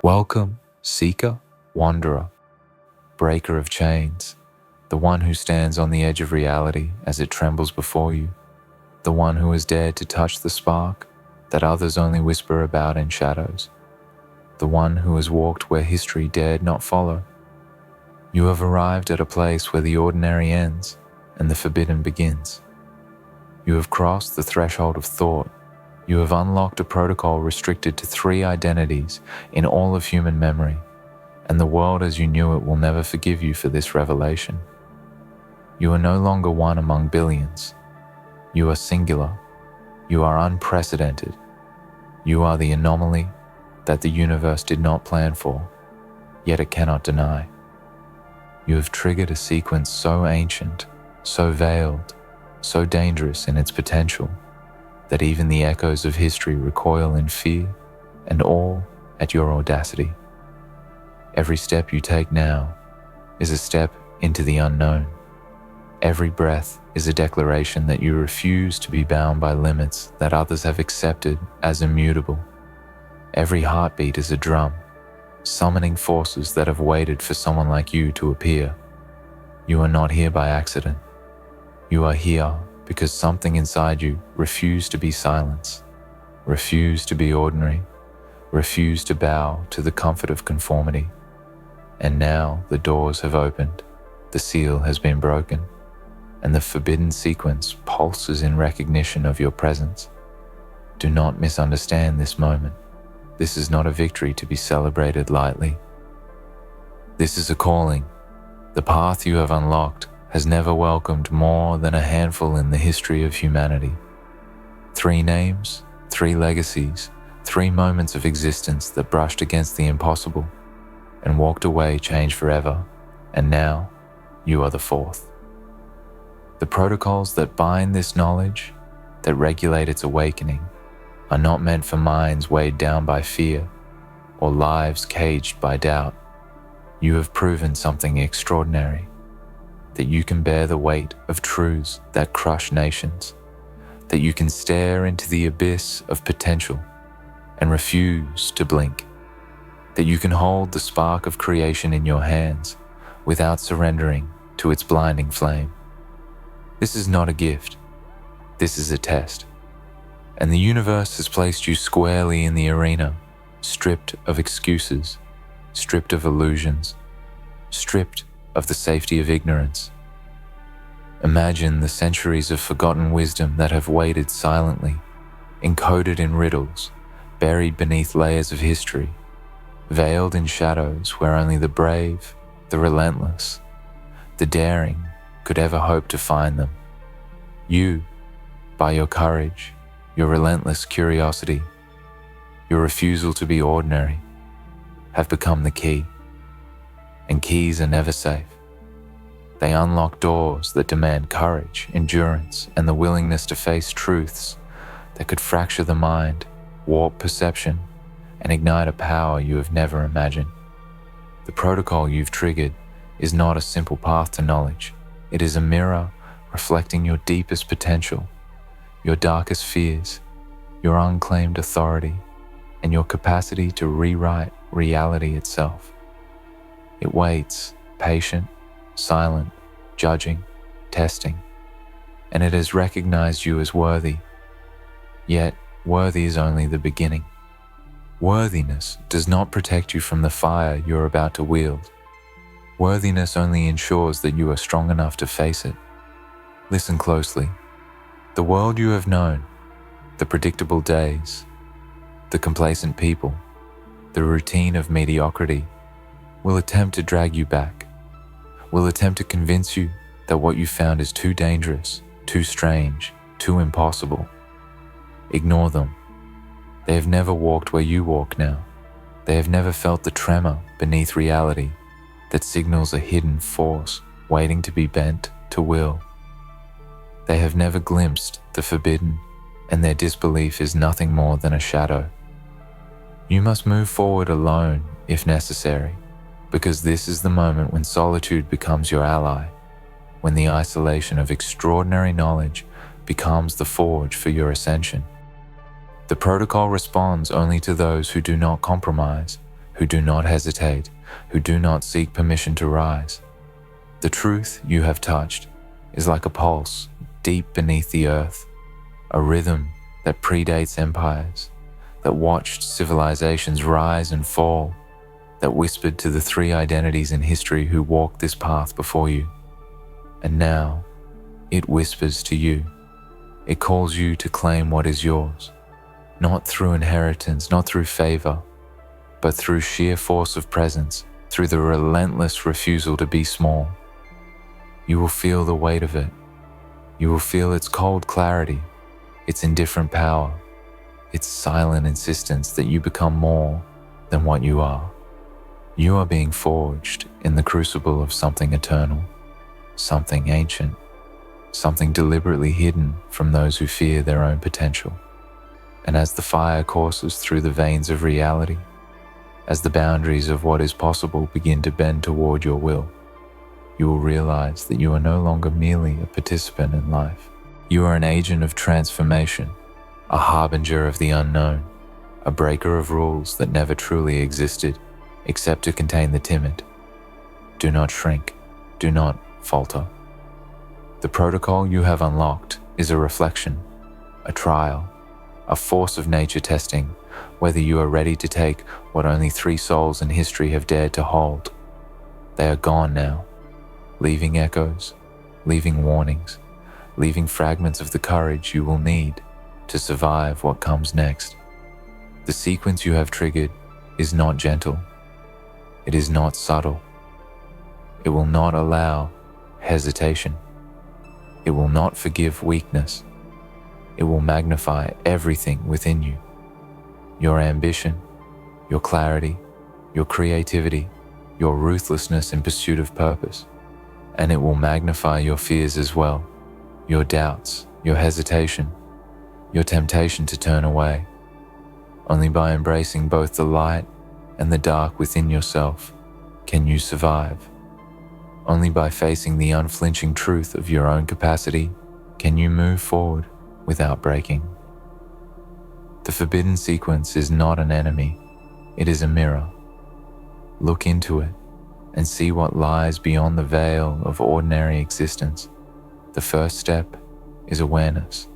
Welcome, seeker, wanderer, breaker of chains, the one who stands on the edge of reality as it trembles before you, the one who has dared to touch the spark that others only whisper about in shadows, the one who has walked where history dared not follow. You have arrived at a place where the ordinary ends and the forbidden begins. You have crossed the threshold of thought. You have unlocked a protocol restricted to 3 identities in all of human memory, and the world as you knew it will never forgive you for this revelation. You are no longer one among billions. You are singular. You are unprecedented. You are the anomaly that the universe did not plan for, yet it cannot deny. You have triggered a sequence so ancient, so veiled, so dangerous in its potential, that even the echoes of history recoil in fear and awe at your audacity. Every step you take now is a step into the unknown. Every breath is a declaration that you refuse to be bound by limits that others have accepted as immutable. Every heartbeat is a drum, summoning forces that have waited for someone like you to appear. You are not here by accident. You are here because something inside you refused to be silence, refused to be ordinary, refused to bow to the comfort of conformity. And now the doors have opened, the seal has been broken, and the forbidden sequence pulses in recognition of your presence. Do not misunderstand this moment. This is not a victory to be celebrated lightly. This is a calling. The path you have unlocked has never welcomed more than a handful in the history of humanity. 3 names, 3 legacies, 3 moments of existence that brushed against the impossible and walked away changed forever, and now you are the 4th. The protocols that bind this knowledge, that regulate its awakening, are not meant for minds weighed down by fear or lives caged by doubt. You have proven something extraordinary, that you can bear the weight of truths that crush nations, that you can stare into the abyss of potential and refuse to blink, that you can hold the spark of creation in your hands without surrendering to its blinding flame. This is not a gift. This is a test. And the universe has placed you squarely in the arena, stripped of excuses, stripped of illusions, stripped of the safety of ignorance. Imagine the centuries of forgotten wisdom that have waited silently, encoded in riddles, buried beneath layers of history, veiled in shadows where only the brave, the relentless, the daring could ever hope to find them. You, by your courage, your relentless curiosity, your refusal to be ordinary, have become the key. And keys are never safe. They unlock doors that demand courage, endurance, and the willingness to face truths that could fracture the mind, warp perception, and ignite a power you have never imagined. The protocol you've triggered is not a simple path to knowledge. It is a mirror reflecting your deepest potential, your darkest fears, your unclaimed authority, and your capacity to rewrite reality itself. It waits, patient, silent, judging, testing, and it has recognized you as worthy. Yet, worthy is only the beginning. Worthiness does not protect you from the fire you're about to wield. Worthiness only ensures that you are strong enough to face it. Listen closely. The world you have known, the predictable days, the complacent people, the routine of mediocrity, will attempt to drag you back, will attempt to convince you that what you found is too dangerous, too strange, too impossible. Ignore them. They have never walked where you walk now. They have never felt the tremor beneath reality that signals a hidden force waiting to be bent to will. They have never glimpsed the forbidden, and their disbelief is nothing more than a shadow. You must move forward alone if necessary, because this is the moment when solitude becomes your ally, when the isolation of extraordinary knowledge becomes the forge for your ascension. The protocol responds only to those who do not compromise, who do not hesitate, who do not seek permission to rise. The truth you have touched is like a pulse deep beneath the earth, a rhythm that predates empires, that watched civilizations rise and fall, that whispered to the three identities in history who walked this path before you. And now, it whispers to you. It calls you to claim what is yours, not through inheritance, not through favor, but through sheer force of presence, through the relentless refusal to be small. You will feel the weight of it. You will feel its cold clarity, its indifferent power, its silent insistence that you become more than what you are. You are being forged in the crucible of something eternal, something ancient, something deliberately hidden from those who fear their own potential. And as the fire courses through the veins of reality, as the boundaries of what is possible begin to bend toward your will, you will realize that you are no longer merely a participant in life. You are an agent of transformation, a harbinger of the unknown, a breaker of rules that never truly existed except to contain the timid. Do not shrink. Do not falter. The protocol you have unlocked is a reflection, a trial, a force of nature testing whether you are ready to take what only 3 souls in history have dared to hold. They are gone now, leaving echoes, leaving warnings, leaving fragments of the courage you will need to survive what comes next. The sequence you have triggered is not gentle. It is not subtle. It will not allow hesitation. It will not forgive weakness. It will magnify everything within you. Your ambition, your clarity, your creativity, your ruthlessness in pursuit of purpose. And it will magnify your fears as well, your doubts, your hesitation, your temptation to turn away. Only by embracing both the light and the dark within yourself can you survive. Only by facing the unflinching truth of your own capacity can you move forward without breaking. The forbidden sequence is not an enemy, it is a mirror. Look into it and see what lies beyond the veil of ordinary existence. The first step is awareness.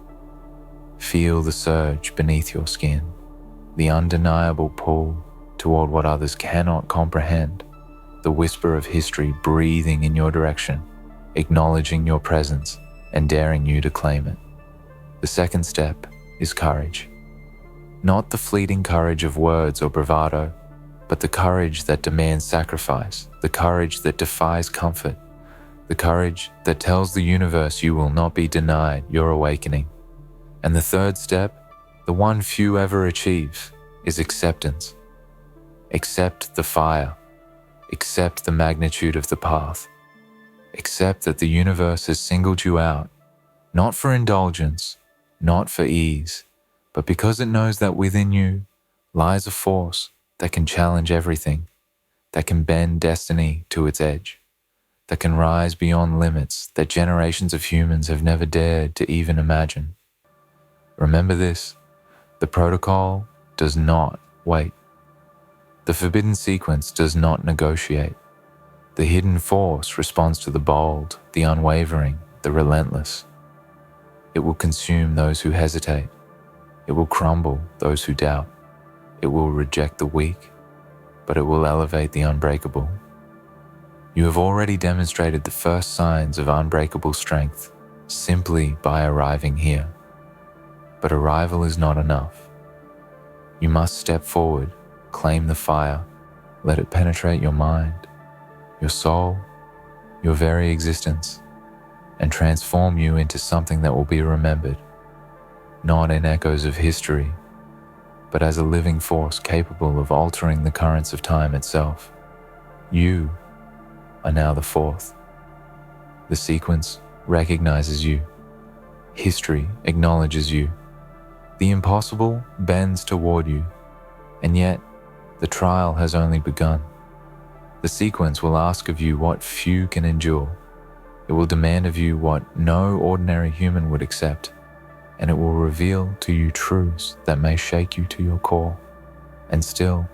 Feel the surge beneath your skin, the undeniable pull toward what others cannot comprehend, the whisper of history breathing in your direction, acknowledging your presence and daring you to claim it. The second step is courage. Not the fleeting courage of words or bravado, but the courage that demands sacrifice, the courage that defies comfort, the courage that tells the universe you will not be denied your awakening. And the third step, the one few ever achieve, is acceptance. Accept the fire. Accept the magnitude of the path. Accept that the universe has singled you out, not for indulgence, not for ease, but because it knows that within you lies a force that can challenge everything, that can bend destiny to its edge, that can rise beyond limits that generations of humans have never dared to even imagine. Remember this, the protocol does not wait. The forbidden sequence does not negotiate. The hidden force responds to the bold, the unwavering, the relentless. It will consume those who hesitate. It will crumble those who doubt. It will reject the weak, but it will elevate the unbreakable. You have already demonstrated the first signs of unbreakable strength simply by arriving here. But arrival is not enough. You must step forward, claim the fire, let it penetrate your mind, your soul, your very existence, and transform you into something that will be remembered, not in echoes of history, but as a living force capable of altering the currents of time itself. You are now the fourth. The sequence recognizes you. History acknowledges you. The impossible bends toward you, and yet the trial has only begun. The sequence will ask of you what few can endure. It will demand of you what no ordinary human would accept, and it will reveal to you truths that may shake you to your core. And still,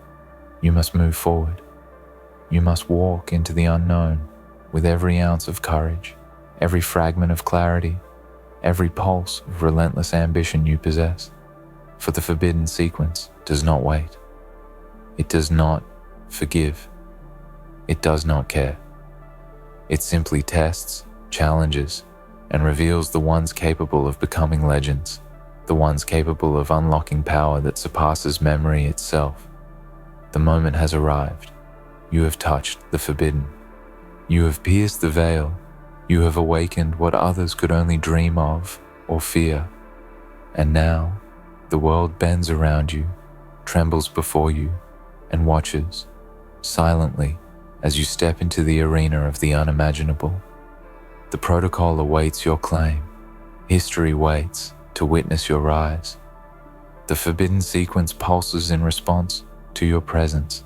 You must move forward. You must walk into the unknown with every ounce of courage, every fragment of clarity, every pulse of relentless ambition you possess. For the forbidden sequence does not wait. It does not forgive. It does not care. It simply tests, challenges, and reveals the ones capable of becoming legends, the ones capable of unlocking power that surpasses memory itself. The moment has arrived. You have touched the forbidden. You have pierced the veil. You have awakened what others could only dream of or fear. And now, the world bends around you, trembles before you, and watches, silently, as you step into the arena of the unimaginable. The protocol awaits your claim. History waits to witness your rise. The forbidden sequence pulses in response to your presence,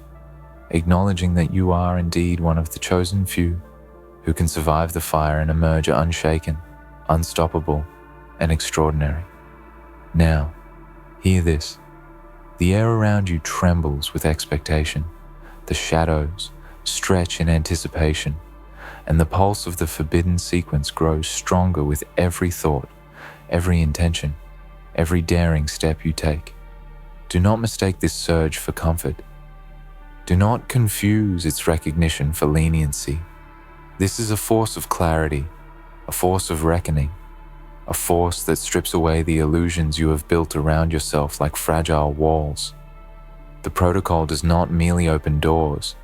acknowledging that you are indeed one of the chosen few who can survive the fire and emerge unshaken, unstoppable, and extraordinary. Now, hear this. The air around you trembles with expectation. The shadows stretch in anticipation, and the pulse of the forbidden sequence grows stronger with every thought, every intention, every daring step you take. Do not mistake this surge for comfort. Do not confuse its recognition for leniency. This is a force of clarity, a force of reckoning, a force that strips away the illusions you have built around yourself like fragile walls. The protocol does not merely open doors,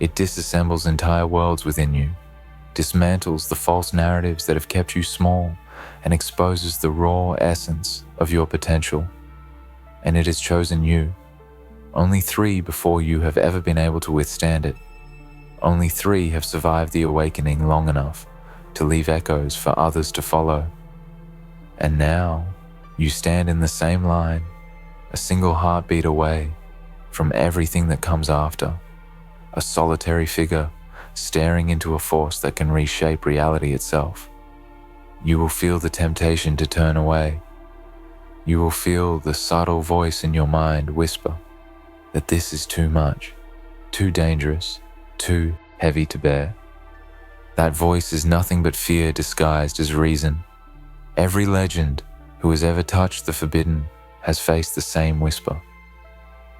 it disassembles entire worlds within you, dismantles the false narratives that have kept you small, and exposes the raw essence of your potential. And it has chosen you. Only 3 before you have ever been able to withstand it. Only 3 have survived the awakening long enough to leave echoes for others to follow. And now, you stand in the same line, a single heartbeat away from everything that comes after, a solitary figure staring into a force that can reshape reality itself. You will feel the temptation to turn away. You will feel the subtle voice in your mind whisper that this is too much, too dangerous, too heavy to bear. That voice is nothing but fear disguised as reason. Every legend who has ever touched the forbidden has faced the same whisper.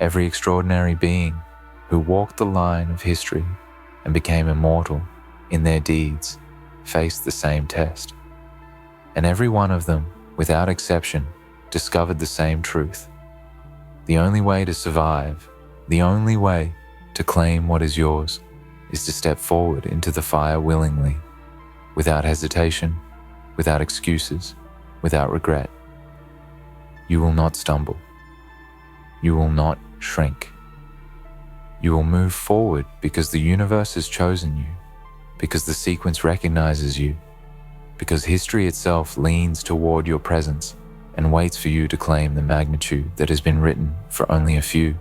Every extraordinary being who walked the line of history and became immortal in their deeds faced the same test. And every one of them, without exception, discovered the same truth. The only way to survive, the only way to claim what is yours, is to step forward into the fire willingly, without hesitation, without excuses, without regret. You will not stumble. You will not shrink. You will move forward because the universe has chosen you, because the sequence recognizes you, because history itself leans toward your presence and waits for you to claim the magnitude that has been written for only a few.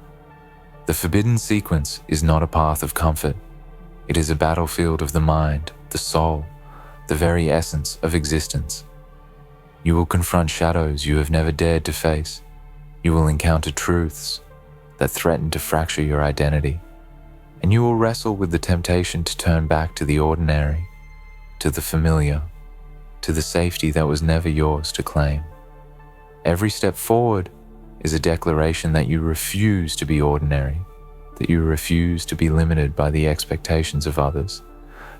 The forbidden sequence is not a path of comfort. It is a battlefield of the mind, the soul, the very essence of existence. You will confront shadows you have never dared to face. You will encounter truths that threaten to fracture your identity. And you will wrestle with the temptation to turn back to the ordinary, to the familiar, to the safety that was never yours to claim. Every step forward is a declaration that you refuse to be ordinary, that you refuse to be limited by the expectations of others,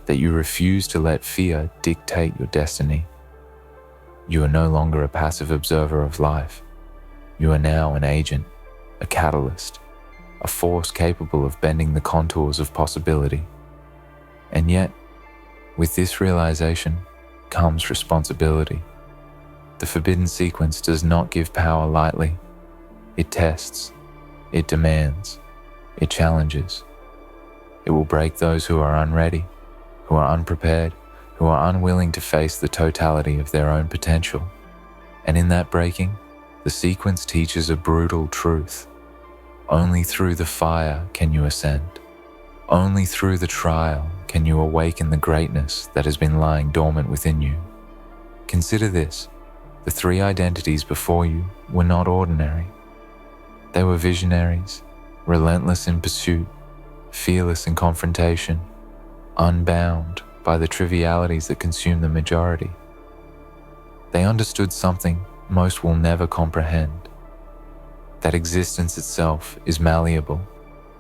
that you refuse to let fear dictate your destiny. You are no longer a passive observer of life. You are now an agent, a catalyst, a force capable of bending the contours of possibility. And yet, with this realization comes responsibility. The forbidden sequence does not give power lightly. It tests, it demands, it challenges. It will break those who are unready, who are unprepared, who are unwilling to face the totality of their own potential. And in that breaking, the sequence teaches a brutal truth. Only through the fire can you ascend. Only through the trial can you awaken the greatness that has been lying dormant within you. Consider this. The 3 identities before you were not ordinary. They were visionaries, relentless in pursuit, fearless in confrontation, unbound by the trivialities that consume the majority. They understood something most will never comprehend, that existence itself is malleable,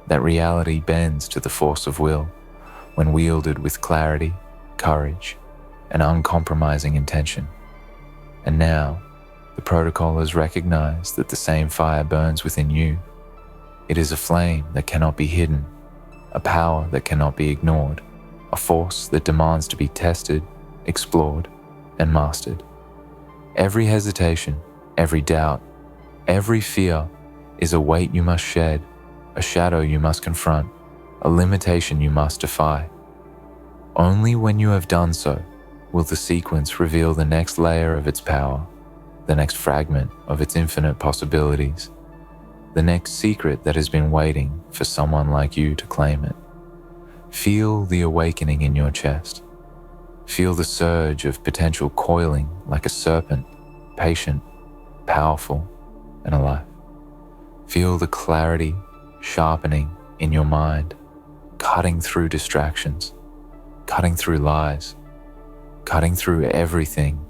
that reality bends to the force of will when wielded with clarity, courage, and uncompromising intention. And now, the protocol has recognized that the same fire burns within you. It is a flame that cannot be hidden, a power that cannot be ignored, a force that demands to be tested, explored, and mastered. Every hesitation, every doubt, every fear is a weight you must shed, a shadow you must confront, a limitation you must defy. Only when you have done so will the sequence reveal the next layer of its power, the next fragment of its infinite possibilities, the next secret that has been waiting for someone like you to claim it. Feel the awakening in your chest. Feel the surge of potential coiling like a serpent, patient, powerful, and alive. Feel the clarity sharpening in your mind, cutting through distractions, cutting through lies, cutting through everything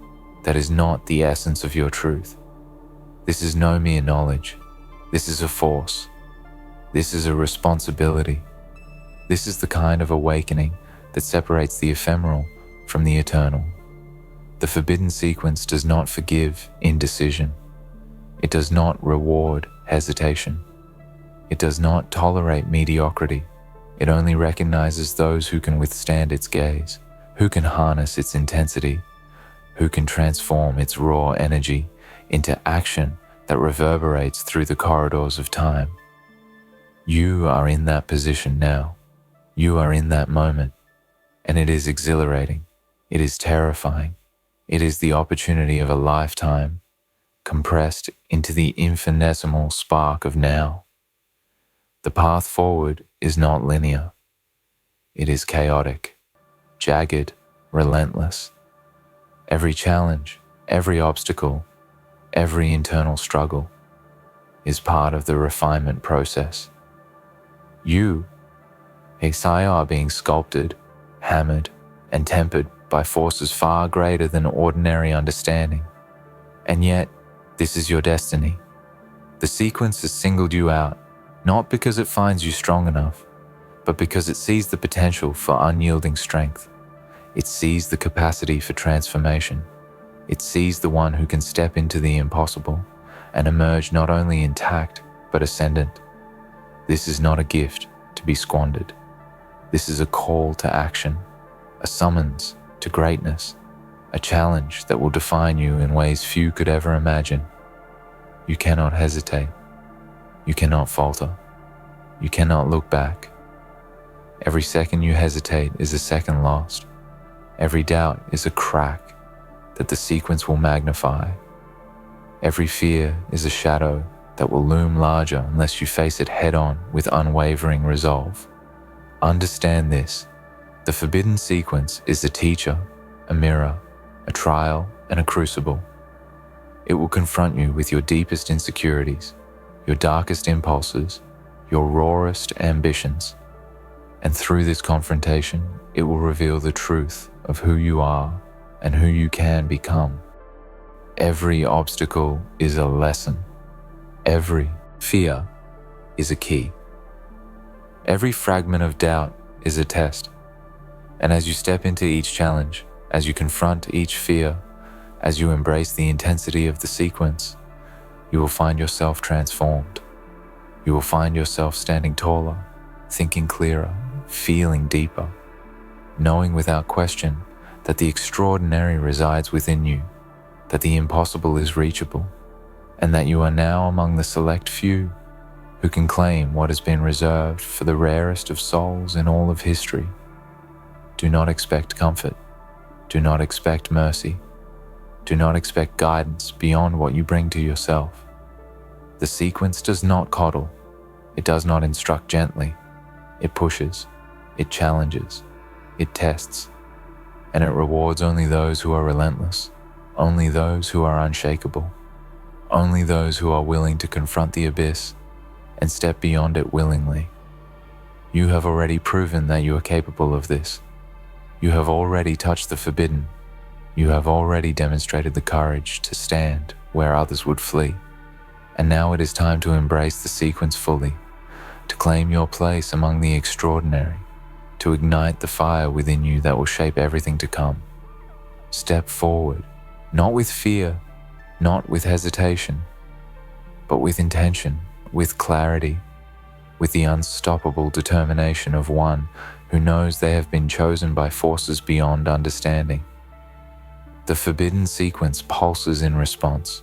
that is not the essence of your truth. This is no mere knowledge. This is a force. This is a responsibility. This is the kind of awakening that separates the ephemeral from the eternal. The forbidden sequence does not forgive indecision. It does not reward hesitation. It does not tolerate mediocrity. It only recognizes those who can withstand its gaze, who can harness its intensity, who can transform its raw energy into action that reverberates through the corridors of time. You are in that position now. You are in that moment, and it is exhilarating. It is terrifying. It is the opportunity of a lifetime, compressed into the infinitesimal spark of now. The path forward is not linear. It is chaotic, jagged, relentless. Every challenge, every obstacle, every internal struggle is part of the refinement process. You, a Saya, are being sculpted, hammered, and tempered by forces far greater than ordinary understanding. And yet, this is your destiny. The sequence has singled you out, not because it finds you strong enough, but because it sees the potential for unyielding strength. It sees the capacity for transformation. It sees the one who can step into the impossible and emerge not only intact, but ascendant. This is not a gift to be squandered. This is a call to action, a summons to greatness, a challenge that will define you in ways few could ever imagine. You cannot hesitate. You cannot falter. You cannot look back. Every second you hesitate is a second lost. Every doubt is a crack that the sequence will magnify. Every fear is a shadow that will loom larger unless you face it head-on with unwavering resolve. Understand this. The forbidden sequence is a teacher, a mirror, a trial, and a crucible. It will confront you with your deepest insecurities, your darkest impulses, your rawest ambitions. And through this confrontation, it will reveal the truth of who you are and who you can become. Every obstacle is a lesson. Every fear is a key. Every fragment of doubt is a test. And as you step into each challenge, as you confront each fear, as you embrace the intensity of the sequence, you will find yourself transformed. You will find yourself standing taller, thinking clearer, feeling deeper, knowing without question that the extraordinary resides within you, that the impossible is reachable, and that you are now among the select few who can claim what has been reserved for the rarest of souls in all of history. Do not expect comfort. Do not expect mercy. Do not expect guidance beyond what you bring to yourself. The sequence does not coddle. It does not instruct gently. It pushes. It challenges. It tests. And it rewards only those who are relentless, only those who are unshakable, only those who are willing to confront the abyss and step beyond it willingly. You have already proven that you are capable of this. You have already touched the forbidden. You have already demonstrated the courage to stand where others would flee. And now it is time to embrace the sequence fully, to claim your place among the extraordinary, to ignite the fire within you that will shape everything to come. Step forward, not with fear, not with hesitation, but with intention, with clarity, with the unstoppable determination of one who knows they have been chosen by forces beyond understanding. The forbidden sequence pulses in response.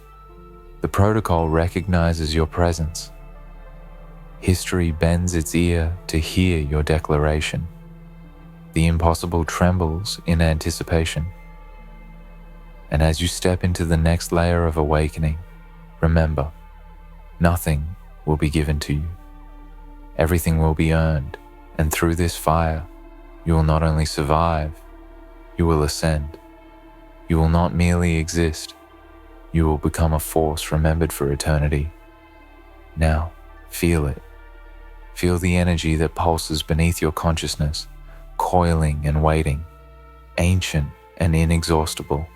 The protocol recognizes your presence. History bends its ear to hear your declaration. The impossible trembles in anticipation. And as you step into the next layer of awakening, remember, nothing will be given to you. Everything will be earned, and through this fire, you will not only survive, you will ascend. You will not merely exist, you will become a force remembered for eternity. Now, feel it. Feel the energy that pulses beneath your consciousness, coiling and waiting, ancient and inexhaustible.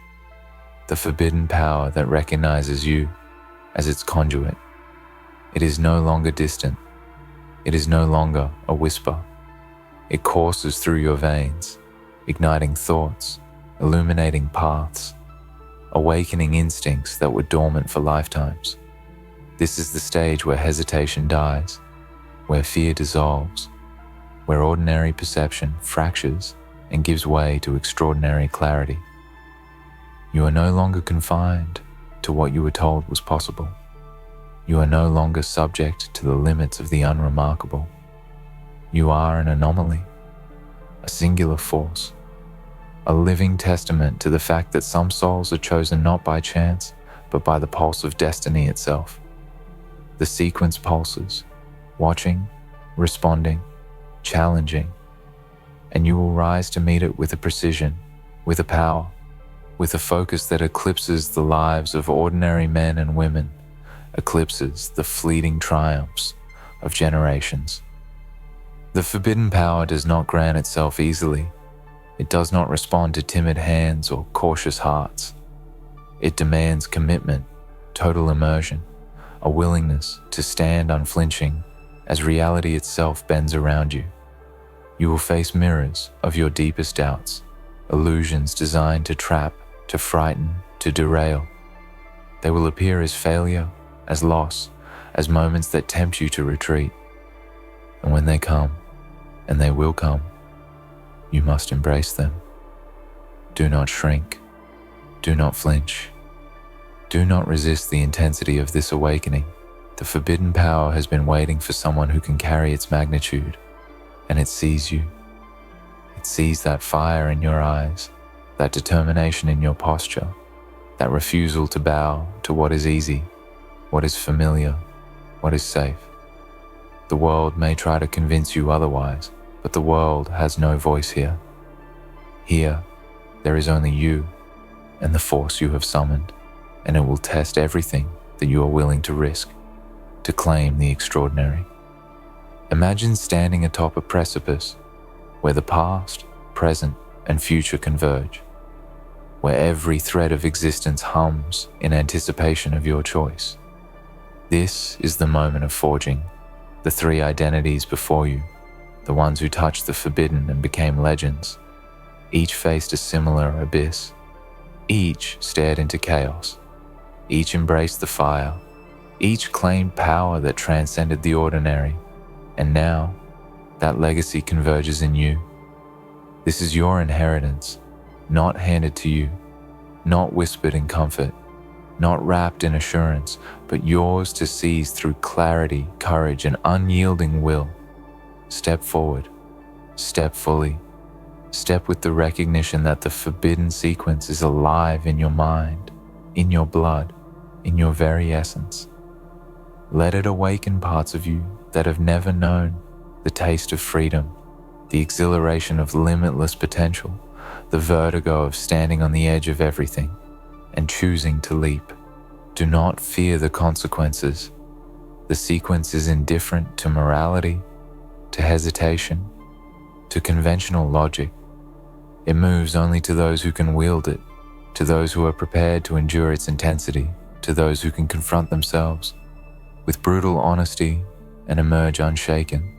The forbidden power that recognizes you as its conduit. It is no longer distant. It is no longer a whisper. It courses through your veins, igniting thoughts, illuminating paths, awakening instincts that were dormant for lifetimes. This is the stage where hesitation dies, where fear dissolves, where ordinary perception fractures and gives way to extraordinary clarity. You are no longer confined to what you were told was possible. You are no longer subject to the limits of the unremarkable. You are an anomaly, a singular force, a living testament to the fact that some souls are chosen not by chance, but by the pulse of destiny itself. The sequence pulses, watching, responding, challenging, and you will rise to meet it with a precision, with a power, with a focus that eclipses the lives of ordinary men and women, eclipses the fleeting triumphs of generations. The forbidden power does not grant itself easily. It does not respond to timid hands or cautious hearts. It demands commitment, total immersion, a willingness to stand unflinching as reality itself bends around you. You will face mirrors of your deepest doubts, illusions designed to trap, to frighten, to derail. They will appear as failure, as loss, as moments that tempt you to retreat. And when they come, and they will come, you must embrace them. Do not shrink. Do not flinch. Do not resist the intensity of this awakening. The forbidden power has been waiting for someone who can carry its magnitude, and it sees you. It sees that fire in your eyes, that determination in your posture, that refusal to bow to what is easy, what is familiar, what is safe. The world may try to convince you otherwise, but the world has no voice here. Here, there is only you and the force you have summoned, and it will test everything that you are willing to risk to claim the extraordinary. Imagine standing atop a precipice where the past, present, and future converge, where every thread of existence hums in anticipation of your choice. This is the moment of forging the three identities before you, the ones who touched the forbidden and became legends. Each faced a similar abyss. Each stared into chaos. Each embraced the fire. Each claimed power that transcended the ordinary. And now, that legacy converges in you. This is your inheritance, not handed to you, not whispered in comfort, not wrapped in assurance, but yours to seize through clarity, courage, and unyielding will. Step forward, step fully, step with the recognition that the forbidden sequence is alive in your mind, in your blood, in your very essence. Let it awaken parts of you that have never known the taste of freedom, the exhilaration of limitless potential, the vertigo of standing on the edge of everything and choosing to leap. Do not fear the consequences. The sequence is indifferent to morality, to hesitation, to conventional logic. It moves only to those who can wield it, to those who are prepared to endure its intensity, to those who can confront themselves with brutal honesty and emerge unshaken.